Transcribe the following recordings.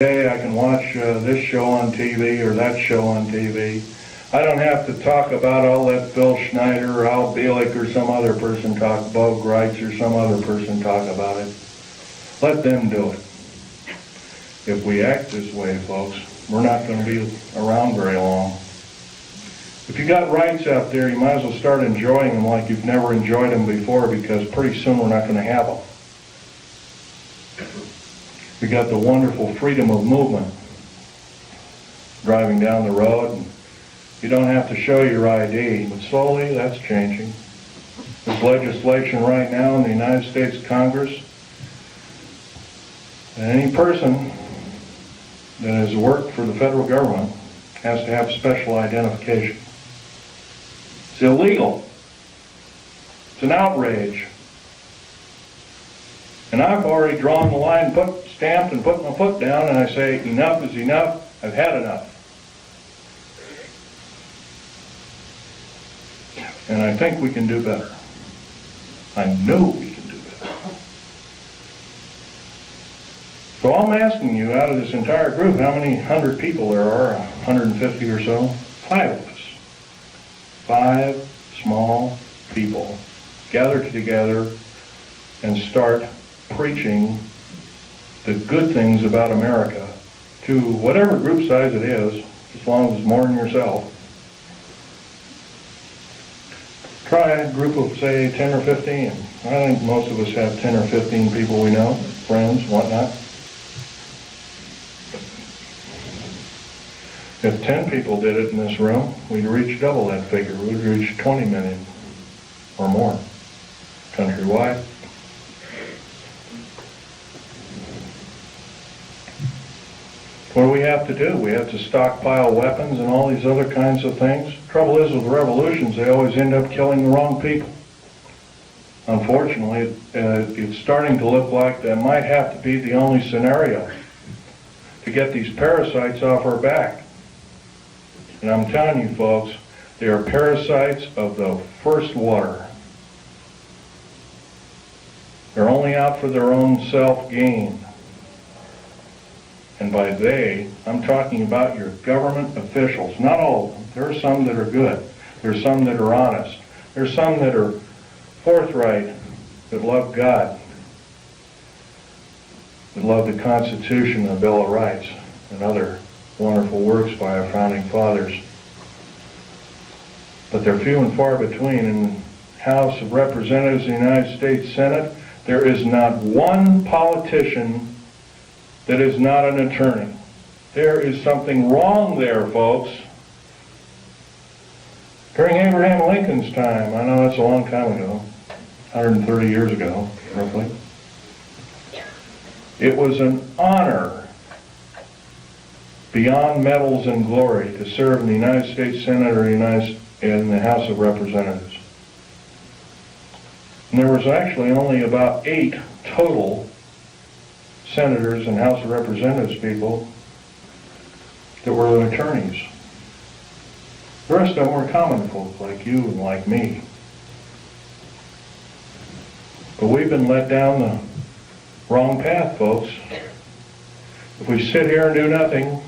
Day I can watch this show on TV or that show on TV. I don't have to talk about, I'll let Phil Schneider or Al Bielek or some other person talk, Bo Greitz or some other person talk about it. Let them do it. If we act this way, folks, we're not going to be around very long. If you got rights out there, you might as well start enjoying them like you've never enjoyed them before, because pretty soon we're not going to have them. We got the wonderful freedom of movement. Driving down the road, and you don't have to show your ID, but slowly that's changing. There's legislation right now in the United States Congress that any person that has worked for the federal government has to have special identification. It's illegal. It's an outrage. And I've already drawn the line, stamped and put my foot down, and I say, enough is enough. I've had enough. And I think we can do better. I know we can do better. So I'm asking you, out of this entire group, how many 100 people there are, 150 or so? 5 of us. 5 small people gathered together and start preaching the good things about America to whatever group size it is, as long as it's more than yourself. Try a group of, say, 10 or 15. I think most of us have 10 or 15 people we know, friends, whatnot. If 10 people did it in this room, we'd reach double that figure. We'd reach 20 million or more countrywide. What do we have to do? We have to stockpile weapons and all these other kinds of things. Trouble is with revolutions, they always end up killing the wrong people. Unfortunately, it's starting to look like that might have to be the only scenario to get these parasites off our back. And I'm telling you folks, they are parasites of the first water. They're only out for their own self-gain. And by they, I'm talking about your government officials. Not all of them. There are some that are good. There are some that are honest. There are some that are forthright, that love God, that love the Constitution and the Bill of Rights, and other wonderful works by our founding fathers. But they're few and far between. In the House of Representatives in the United States Senate, there is not one politician that is not an attorney. There is something wrong there, folks. During Abraham Lincoln's time, I know that's a long time ago, 130 years ago, roughly, it was an honor beyond medals and glory to serve in the United States Senate or in the House of Representatives. And there was actually only about 8 total senators and House of Representatives people that were attorneys. The rest of them were common folk like you and like me. But we've been led down the wrong path, folks. If we sit here and do nothing,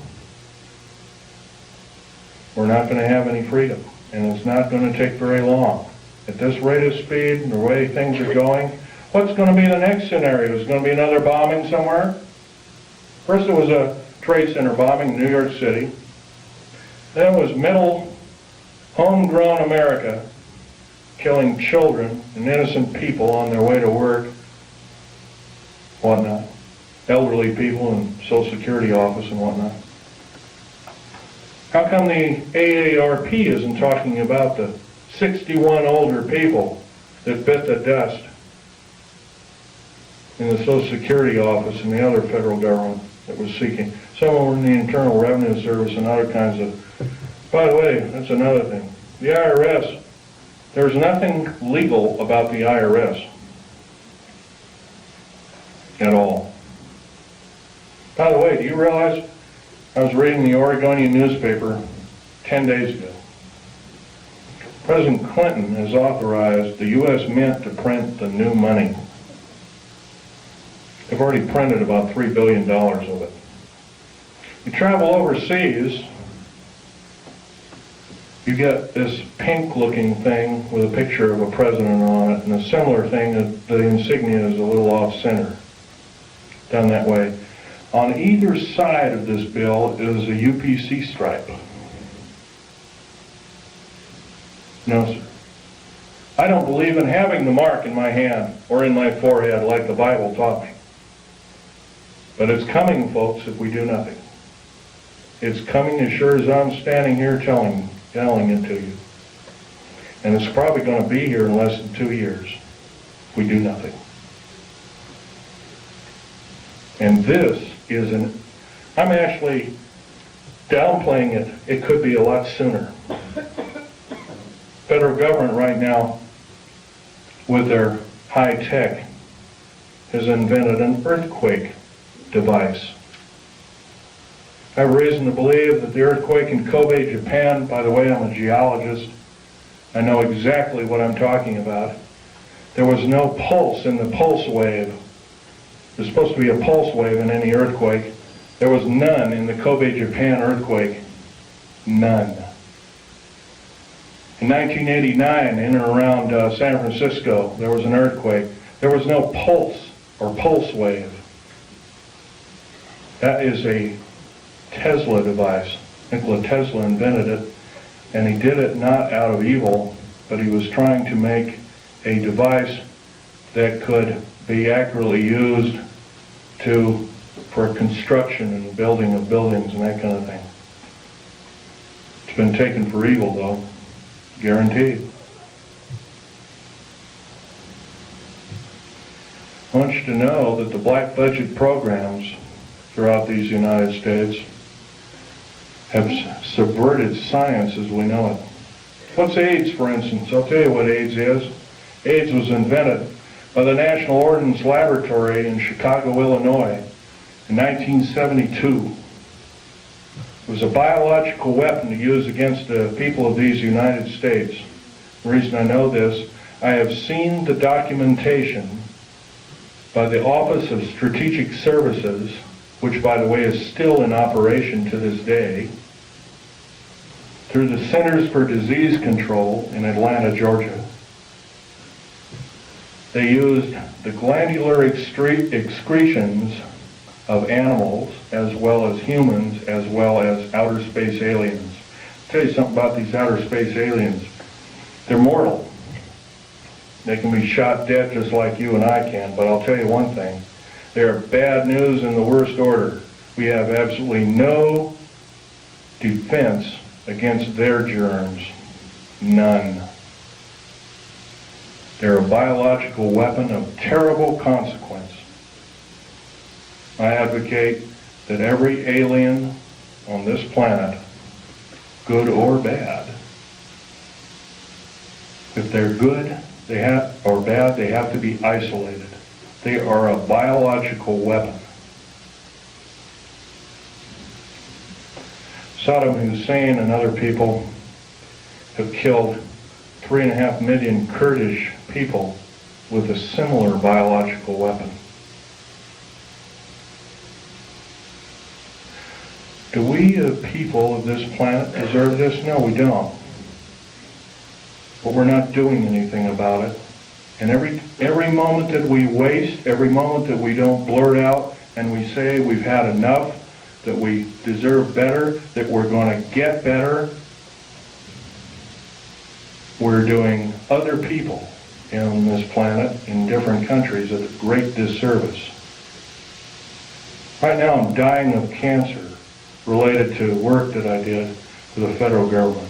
we're not going to have any freedom. And it's not going to take very long. At this rate of speed and the way things are going, what's going to be the next scenario? Is going to be another bombing somewhere? First it was a trade center bombing in New York City. Then it was middle, homegrown America killing children and innocent people on their way to work, whatnot. Elderly people in Social Security office and whatnot. How come the AARP isn't talking about the 61 older people that bit the dust in the Social Security office and the other federal government that was seeking? Some were in the Internal Revenue Service and other kinds of... By the way, that's another thing. The IRS, there's nothing legal about the IRS at all. By the way, do you realize, I was reading the Oregonian newspaper 10 days ago. President Clinton has authorized the U.S. Mint to print the new money. They've already printed about $3 billion of it. You travel overseas, you get this pink-looking thing with a picture of a president on it, and a similar thing that the insignia is a little off-center, done that way. On either side of this bill is a UPC stripe. No, sir. I don't believe in having the mark in my hand or in my forehead like the Bible taught me. But it's coming, folks, if we do nothing. It's coming as sure as I'm standing here telling it to you. And it's probably going to be here in less than 2 years if we do nothing. And this is I'm actually downplaying it. It could be a lot sooner. Federal government right now, with their high tech, has invented an earthquake device. I have reason to believe that the earthquake in Kobe, Japan, by the way, I'm a geologist, I know exactly what I'm talking about. There was no pulse in the pulse wave. There's supposed to be a pulse wave in any earthquake. There was none in the Kobe, Japan earthquake. None. In 1989, in and around San Francisco, there was an earthquake. There was no pulse or pulse wave. That is a Tesla device. Nikola Tesla invented it, and he did it not out of evil, but he was trying to make a device that could be accurately used for construction and building of buildings and that kind of thing. It's been taken for evil, though, guaranteed. I want you to know that the black budget programs throughout these United States have subverted science as we know it. What's AIDS, for instance? I'll tell you what AIDS is. AIDS was invented by the National Ordnance Laboratory in Chicago, Illinois in 1972. It was a biological weapon to use against the people of these United States. The reason I know this, I have seen the documentation by the Office of Strategic Services, which by the way is still in operation to this day, through the Centers for Disease Control in Atlanta, Georgia. They used the glandular excretions of animals as well as humans as well as outer space aliens. I'll tell you something about these outer space aliens. They're mortal. They can be shot dead just like you and I can, but I'll tell you one thing. They're bad news in the worst order. We have absolutely no defense against their germs. None. They're a biological weapon of terrible consequence. I advocate that every alien on this planet, good or bad, if they're good or bad, they have to be isolated. They are a biological weapon. Saddam Hussein and other people have killed 3.5 million Kurdish people with a similar biological weapon. Do we, the people of this planet, deserve this? No, we don't. But we're not doing anything about it. And every moment that we waste, every moment that we don't blurt out and we say we've had enough, that we deserve better, that we're going to get better, we're doing other people on this planet in different countries a great disservice. Right now I'm dying of cancer related to work that I did for the federal government.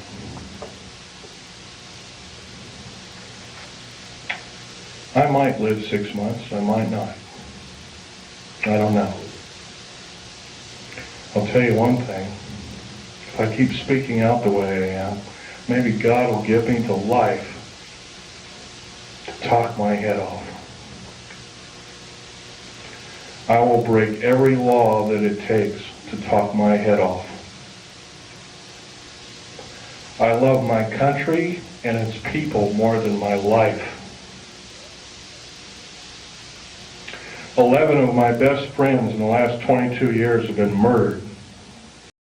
I might live 6 months, I might not. I don't know. I'll tell you one thing. If I keep speaking out the way I am, maybe God will give me the life to talk my head off. I will break every law that it takes to talk my head off. I love my country and its people more than my life. 11 of my best friends in the last 22 years have been murdered